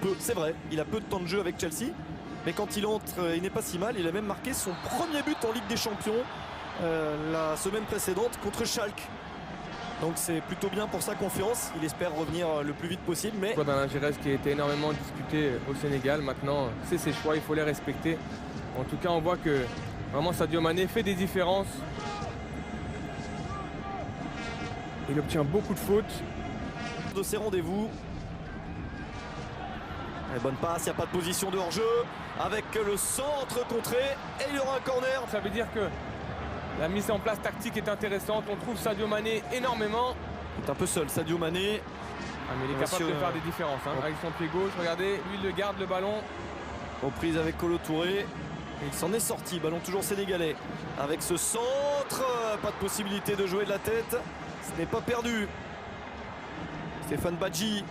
peu, c'est vrai, il a peu de temps de jeu avec Chelsea, mais quand il entre, il n'est pas si mal. Il a même marqué son premier but en Ligue des Champions la semaine précédente contre Schalke. Donc c'est plutôt bien pour sa confiance. Il espère revenir le plus vite possible. Mais D'un Giresse qui a été énormément discuté au Sénégal, maintenant c'est ses choix, il faut les respecter. En tout cas, on voit que vraiment Sadio Mané fait des différences. Il obtient beaucoup de fautes. de ses rendez-vous. Bonne passe, il n'y a pas de position de hors-jeu. Avec le centre contré et il y aura un corner. Ça veut dire que la mise en place tactique est intéressante. On trouve Sadio Mané énormément. Il est un peu seul, Sadio Mané. Mais il est capable de faire des différences avec son pied gauche. Regardez, lui il le garde le ballon. Reprise avec Kolo Touré. Et il s'en est sorti, ballon toujours sénégalais. Avec ce centre, pas de possibilité de jouer de la tête. Ce n'est pas perdu. Stéphane Badji.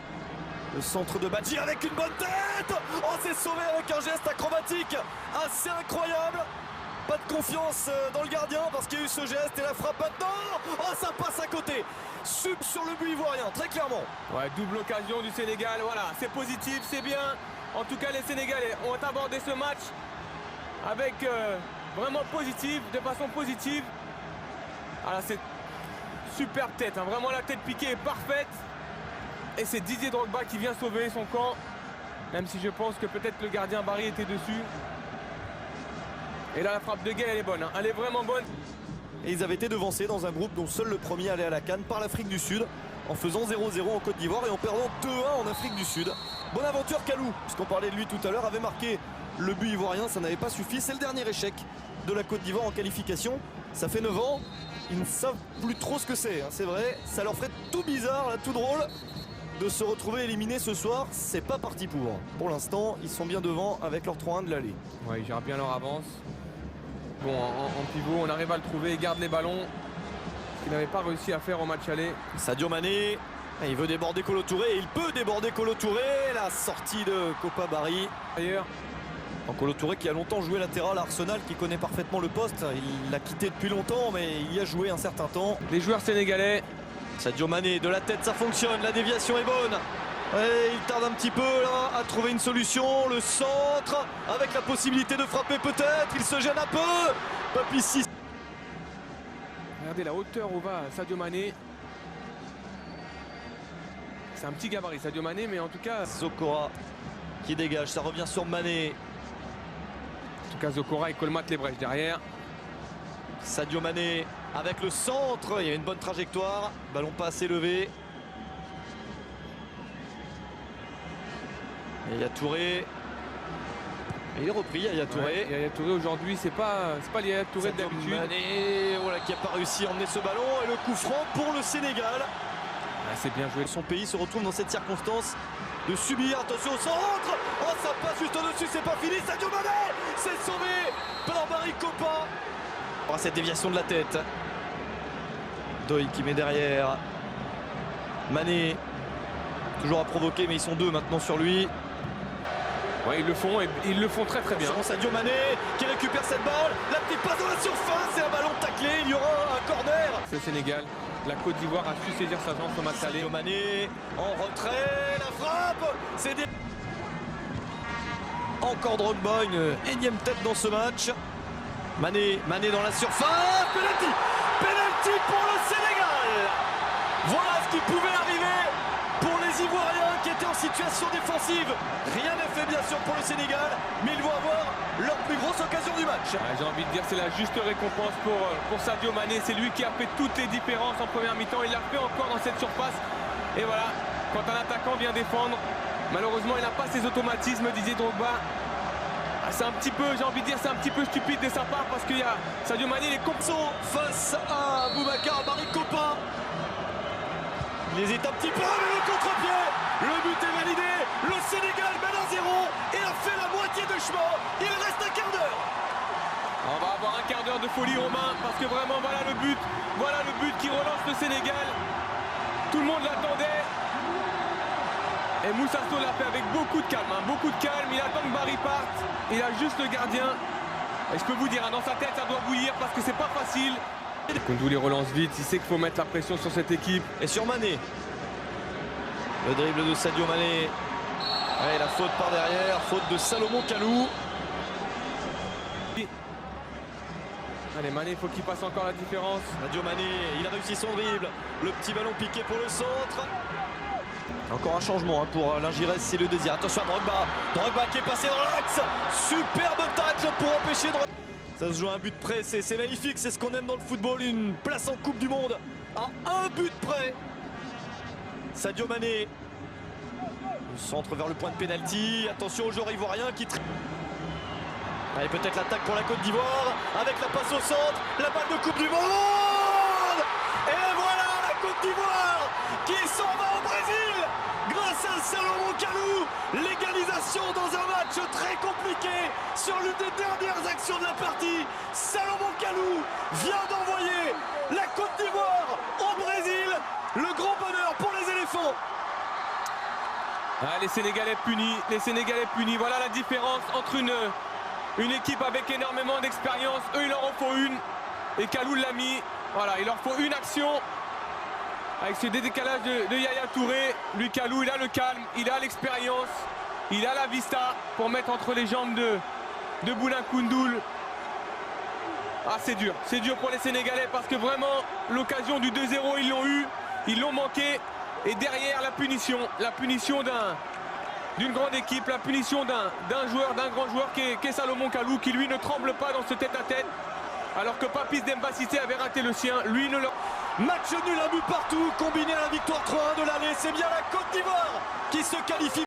Le centre de Badji avec une bonne tête. Oh, c'est sauvé avec un geste acrobatique assez incroyable. Pas de confiance dans le gardien parce qu'il y a eu ce geste et la frappe maintenant. Oh, ça passe à côté. Sub sur le but ivoirien, très clairement. Ouais, double occasion du Sénégal. Voilà, c'est positif, c'est bien. En tout cas, les Sénégalais ont abordé ce match avec vraiment positif, de façon positive. Alors c'est superbe tête, vraiment la tête piquée est parfaite. Et c'est Didier Drogba qui vient sauver son camp. Même si je pense que peut-être le gardien Barry était dessus. Et là la frappe de Gueye elle est bonne, elle est vraiment bonne. Et ils avaient été devancés dans un groupe dont seul le premier allait à la CAN par l'Afrique du Sud. En faisant 0-0 en Côte d'Ivoire et en perdant 2-1 en Afrique du Sud. Bonaventure Kalou, puisqu'on parlait de lui tout à l'heure, avait marqué le but ivoirien, ça n'avait pas suffi. C'est le dernier échec de la Côte d'Ivoire en qualification. Ça fait 9 ans, ils ne savent plus trop ce que c'est, c'est vrai. Ça leur ferait tout bizarre, là, tout drôle de se retrouver éliminés ce soir. C'est pas parti pour. Pour l'instant, ils sont bien devant avec leur 3-1 de l'aller. Ouais, ils gèrent bien leur avance. Bon, en pivot, on arrive à le trouver, il garde les ballons. Ce qu'il n'avait pas réussi à faire au match aller. Sadio Mané, il veut déborder Kolo Touré et il peut déborder Kolo Touré. La sortie de Kopa Barry. D'ailleurs, Kolo Touré qui a longtemps joué latéral à Arsenal, qui connaît parfaitement le poste. Il l'a quitté depuis longtemps, mais il y a joué un certain temps. les joueurs sénégalais. Sadio Mané, de la tête, ça fonctionne. La déviation est bonne. Ouais, il tarde un petit peu là à trouver une solution. Le centre, avec la possibilité de frapper peut-être. Il se gêne un peu. Papici. Regardez la hauteur où va Sadio Mané. C'est un petit gabarit Sadio Mané, mais en tout cas... Zokora qui dégage, ça revient sur Mané. En tout cas, Zokora, il colmate les brèches derrière. Sadio Mané avec le centre, il y a une bonne trajectoire. Ballon pas assez levé. Et il y a Touré. Et il est repris, Yaya Touré. Ouais, Yaya Touré aujourd'hui, c'est pas Yaya Touré d'habitude. Mané, voilà, qui n'a pas réussi à emmener ce ballon. Et le coup franc pour le Sénégal. C'est bien joué. Son pays se retrouve dans cette circonstance de subir. Attention au centre. Oh, ça passe juste au-dessus, c'est pas fini. Sadio Mané, c'est sauvé par Barry Kopa. Oh, cette déviation de la tête. Doy qui met derrière. Mané, toujours à provoquer, mais ils sont deux maintenant sur lui. Ouais, ils le font et ils le font très très bien. Sadio Mané qui récupère cette balle. La petite passe dans la surface et un ballon taclé. Il y aura un corner. Le Sénégal, la Côte d'Ivoire a su saisir sa chance au match aller. Sadio Mané en retrait. La frappe. C'est des... Encore Drogba, une énième tête dans ce match. Mané dans la surface. Penalty. Penalty pour le Sénégal. Voilà ce qui pouvait arriver pour les Ivoiriens qui étaient en situation défensive. Rien n'est fait bien sûr pour le Sénégal, mais ils vont avoir leur plus grosse occasion du match. J'ai envie de dire c'est la juste récompense pour Sadio Mané. C'est lui qui a fait toutes les différences en première mi-temps. Il l'a fait encore dans cette surface. Et voilà, quand un attaquant vient défendre, malheureusement il n'a pas ses automatismes, Didier Drogba. C'est un petit peu, j'ai envie de dire, c'est un petit peu stupide de sa part parce qu'il y a Sadio Mané, les compsons face à Boubacar Barry Kopa. Il hésite un petit peu, mais le contre-pied, le but est validé. Le Sénégal mène 1-0 et a fait la moitié de chemin. Il reste un quart d'heure. On va avoir un quart d'heure de folie Romain parce que vraiment voilà le but qui relance le Sénégal. Tout le monde l'attendait. Et Moussa Sow l'a fait avec beaucoup de calme, il attend que Barry parte, il a juste le gardien. Et je peux vous dire, dans sa tête ça doit bouillir parce que c'est pas facile. Koundou les relance vite, il sait qu'il faut mettre la pression sur cette équipe. Et sur Mané. Le dribble de Sadio Mané. Et la faute par derrière, faute de Salomon Kalou. Allez, Mané, il faut qu'il passe encore la différence. Sadio Mané, il a réussi son dribble. Le petit ballon piqué pour le centre. Encore un changement pour l'Ingirès, c'est le désir. Attention à Drogba. Drogba qui est passé dans l'axe. Superbe tacle pour empêcher Drogba. Ça se joue à un but près, c'est magnifique, c'est ce qu'on aime dans le football. Une place en Coupe du Monde à un but près. Sadio Mané. Le centre vers le point de pénalty. Attention aux joueurs ivoiriens qui... Allez, peut-être l'attaque pour la Côte d'Ivoire, avec la passe au centre, la balle de Coupe du Monde. Et voilà la Côte d'Ivoire qui s'en va au Brésil grâce à Salomon Kalou. L'égalisation dans un match très compliqué sur l'une des dernières actions de la partie. Salomon Kalou vient d'envoyer la Côte d'Ivoire au Brésil. Le grand bonheur pour les éléphants. Ah, les Sénégalais punis, voilà la différence entre une équipe avec énormément d'expérience. Eux, il leur en faut une. Et Kalou l'a mis. Voilà, il leur faut une action. Avec ce décalage de Yaya Touré. Lui, Kalou, il a le calme, il a l'expérience. Il a la vista pour mettre entre les jambes de Boulin Koundoul. Ah, c'est dur pour les Sénégalais parce que vraiment, l'occasion du 2-0, ils l'ont eu. Ils l'ont manqué. Et derrière, la punition d'une grande équipe, la punition d'un grand joueur qui est Salomon Kalou, qui lui ne tremble pas dans ce tête-à-tête, alors que Papis Demba Cissé avait raté le sien, lui ne le... Match nul, un but partout, combiné à la victoire 3-1 de l'aller, c'est bien la Côte d'Ivoire qui se qualifie.